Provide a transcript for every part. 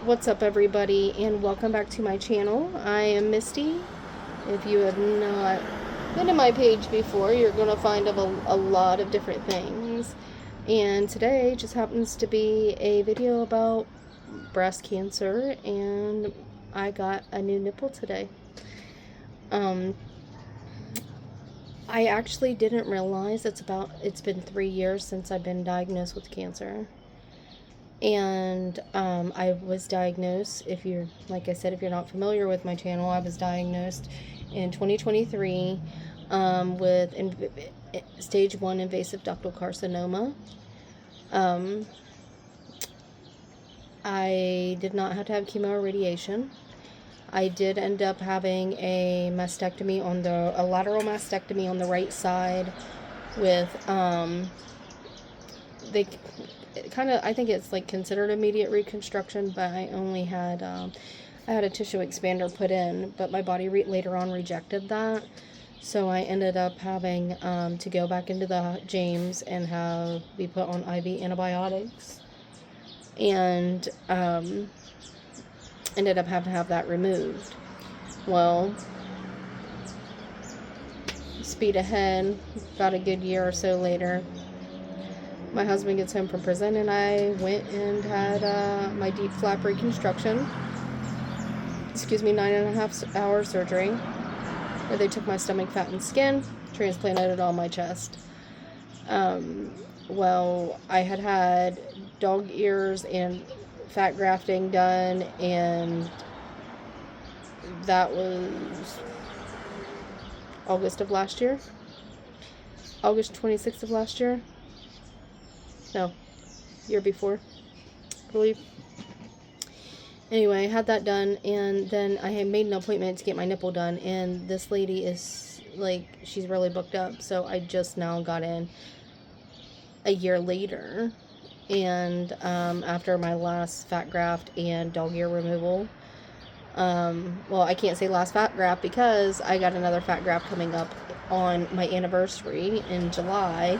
What's up, everybody, and welcome back to my channel. I am Misty. If you have not been to my page before, you're going to find a lot of different things. And today just happens to be a video about breast cancer, and I got a new nipple today. I actually didn't realize it's been 3 years since I've been diagnosed with cancer. And I was diagnosed, like I said, if you're not familiar with my channel, I was diagnosed in 2023 with stage 1 invasive ductal carcinoma. I did not have to have chemo or radiation. I did end up having a lateral mastectomy on the right side with, I think it's like considered immediate reconstruction, but I had a tissue expander put in, but my body later on rejected that. So I ended up having to go back into the James and be put on IV antibiotics, and ended up having to have that removed. Well, speed ahead, about a good year or so later, my husband gets home from prison, and I went and had my deep flap reconstruction. 9.5-hour surgery, where they took my stomach, fat, and skin, transplanted it on my chest. Well, I had dog ears and fat grafting done, and that was August 26th of last year. No, year before, I believe. Anyway, I had that done, and then I had made an appointment to get my nipple done, and this lady is, she's really booked up, so I just now got in a year later, and after my last fat graft and dog ear removal. Well, I can't say last fat graft because I got another fat graft coming up on my anniversary in July.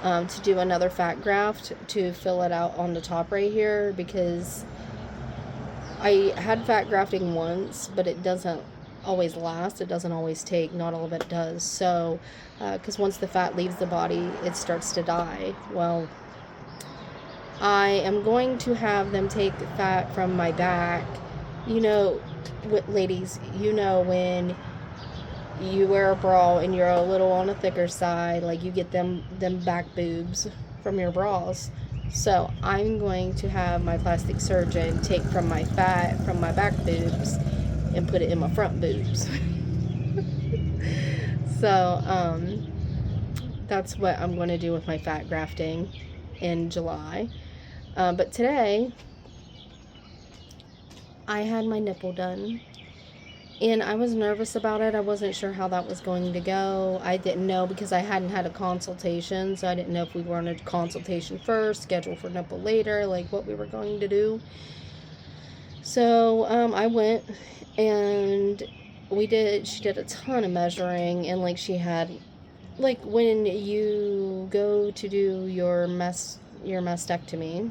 To do another fat graft to fill it out on the top right here, because I had fat grafting once, but it doesn't always last. It doesn't always take. Not all of it does. So, because once the fat leaves the body, it starts to die. Well, I am going to have them take fat from my back. You know, ladies, when you wear a bra and you're a little on the thicker side, you get them back boobs from your bras. So I'm going to have my plastic surgeon take from my fat from my back boobs and put it in my front boobs. So that's what I'm going to do with my fat grafting in July. But today I had my nipple done, and I was nervous about it. I wasn't sure how that was going to go. I didn't know, because I hadn't had a consultation, so I didn't know if we were on a consultation first, schedule for nipple later, what we were going to do. So I went, and she did a ton of measuring, and she had, when you go to do your mastectomy,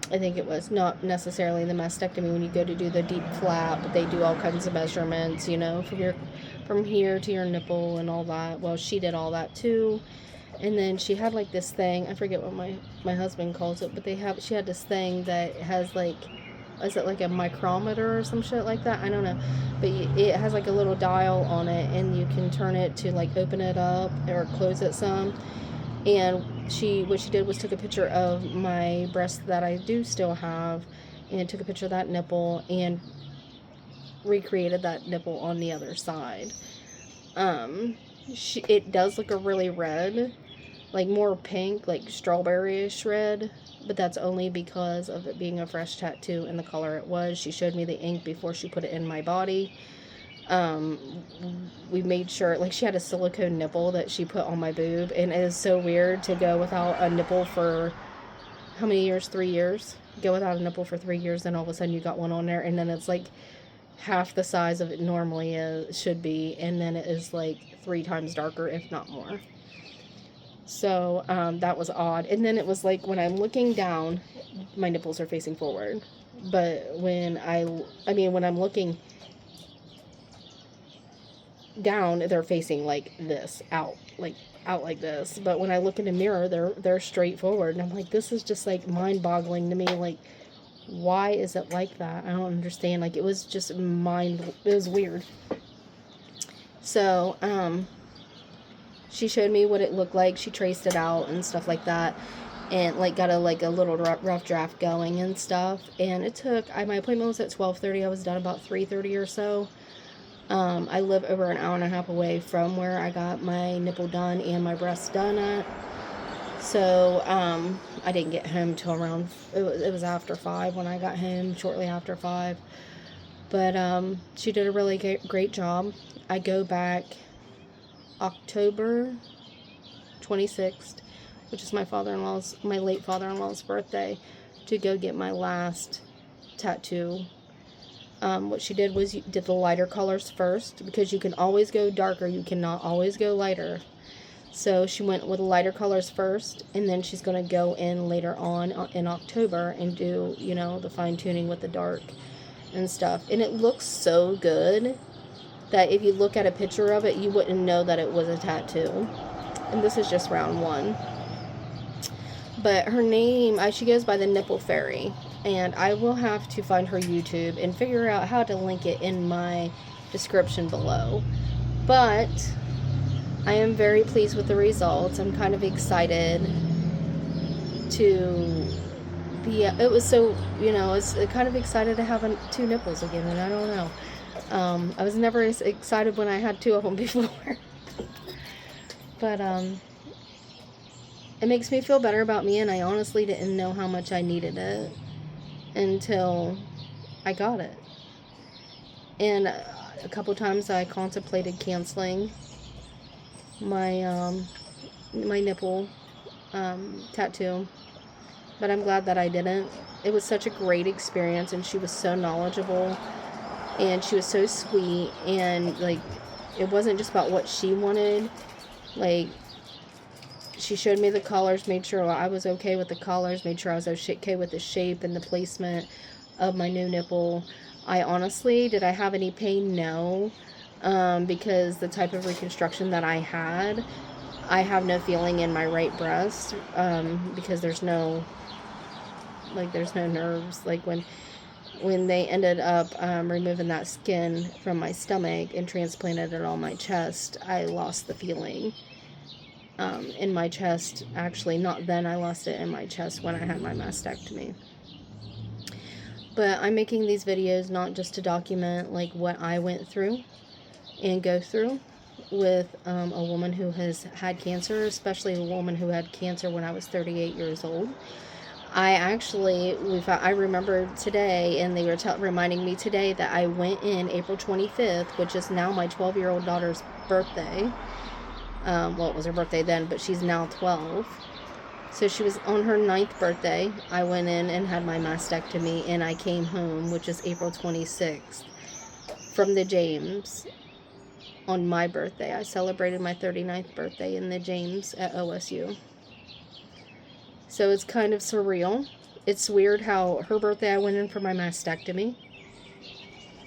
I think it was not necessarily the mastectomy. When you go to do the deep flap, they do all kinds of measurements, from here to your nipple and all that. Well, she did all that too. And then she had this thing, I forget what my husband calls it, but she had this thing that has is it like a micrometer or some shit like that? I don't know. But it has a little dial on it, and you can turn it to open it up or close it some. And what she did was took a picture of my breast that I do still have, and took a picture of that nipple and recreated that nipple on the other side. It does look a really red, more pink, strawberry-ish red, but that's only because of it being a fresh tattoo and the color it was. She showed me the ink before she put it in my body. We made sure, she had a silicone nipple that she put on my boob, and it is so weird to go without a nipple for how many years? 3 years. Go without a nipple for 3 years, and all of a sudden you got one on there, and then it's half the size of it normally should be, and then it is 3 times darker, if not more. So that was odd. And then it was when I'm looking down, my nipples are facing forward. But when when I'm looking down, they're facing like this, out like this. But when I look in the mirror, they're straight forward. And I'm like, this is just like mind-boggling to me. Like, why is it like that? I don't understand. Like, it was just it was weird. So, she showed me what it looked like. She traced it out and stuff like that. And, like, got a little rough draft going and stuff. And it took, my appointment was at 12:30. I was done about 3:30 or so. I live over an hour and a half away from where I got my nipple done and my breast done at. So, I didn't get home till around, it was after 5 when I got home, shortly after 5. But, she did a really great job. I go back October 26th, which is my late father-in-law's birthday, to go get my last tattoo. What she did was did the lighter colors first, because you can always go darker, you cannot always go lighter. So she went with the lighter colors first, and then she's going to go in later on in October and do, the fine-tuning with the dark and stuff. And it looks so good that if you look at a picture of it, you wouldn't know that it was a tattoo. And this is just round 1. But her name, she goes by the Nipple Fairy. And I will have to find her YouTube and figure out how to link it in my description below. But I am very pleased with the results. I'm kind of excited to be, it was so, I was kind of excited to have 2 nipples again, and I don't know. I was never as excited when I had 2 of them before. But, it makes me feel better about me, and I honestly didn't know how much I needed it until I got it. And a couple times I contemplated canceling my my nipple tattoo, but I'm glad that I didn't. It was such a great experience, and she was so knowledgeable, and she was so sweet, and like, it wasn't just about what she wanted. Like, she showed me the colors, made sure I was okay with the colors, made sure I was okay with the shape and the placement of my new nipple. I honestly, did I have any pain? No. Because the type of reconstruction that I had, I have no feeling in my right breast, because there's no nerves. Like, when they ended up removing that skin from my stomach and transplanted it on my chest, I lost the feeling in my chest. Actually, not then, I lost it in my chest when I had my mastectomy. But I'm making these videos not just to document like what I went through and go through with a woman who has had cancer, especially a woman who had cancer when I was 38 years old. I remember today, and they were reminding me today that I went in April 25th, which is now my 12-year-old daughter's birthday. Well, it was her birthday then, but she's now 12. So she was on her 9th birthday. I went in and had my mastectomy, and I came home, which is April 26th, from the James on my birthday. I celebrated my 39th birthday in the James at OSU. So it's kind of surreal. It's weird how her birthday I went in for my mastectomy.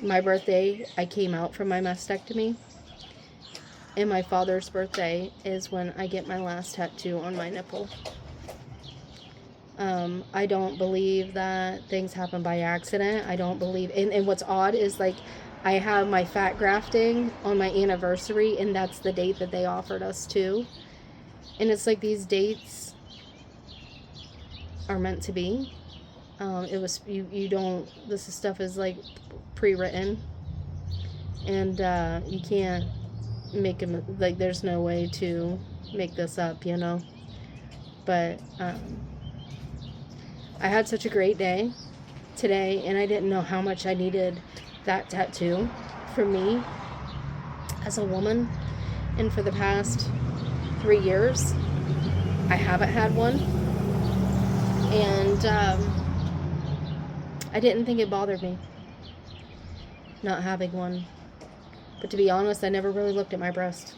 My birthday, I came out from my mastectomy. And my father's birthday is when I get my last tattoo on my nipple. I don't believe that things happen by accident. I don't believe, and what's odd is, like, I have my fat grafting on my anniversary, and that's the date that they offered us too. And it's like, these dates are meant to be. It was, this stuff is like pre-written, and you can't make them, like, there's no way to make this up, but I had such a great day today, and I didn't know how much I needed that tattoo for me as a woman. And for the past 3 years, I haven't had one, and I didn't think it bothered me not having one. But to be honest, I never really looked at my breast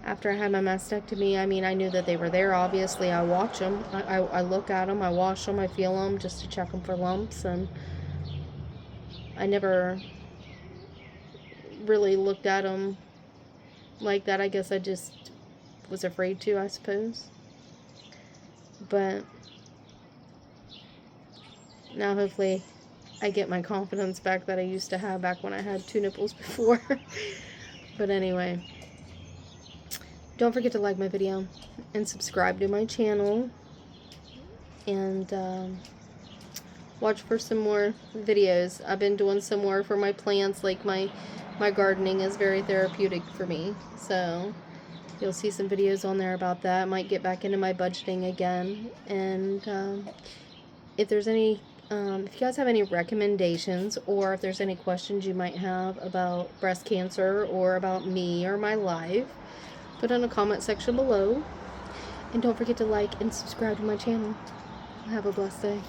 after I had my mastectomy, I mean, I knew that they were there. Obviously, I watch them. I look at them. I wash them. I feel them just to check them for lumps. And I never really looked at them like that. I guess I just was afraid to, I suppose. But now hopefully I get my confidence back that I used to have back when I had 2 nipples before. But anyway, don't forget to like my video and subscribe to my channel, and watch for some more videos. I've been doing some more for my plants. Like my gardening is very therapeutic for me, so you'll see some videos on there about that. I might get back into my budgeting again. And if there's any if you guys have any recommendations, or if there's any questions you might have about breast cancer or about me or my life, put in a comment section below. And don't forget to like and subscribe to my channel. Have a blessed day.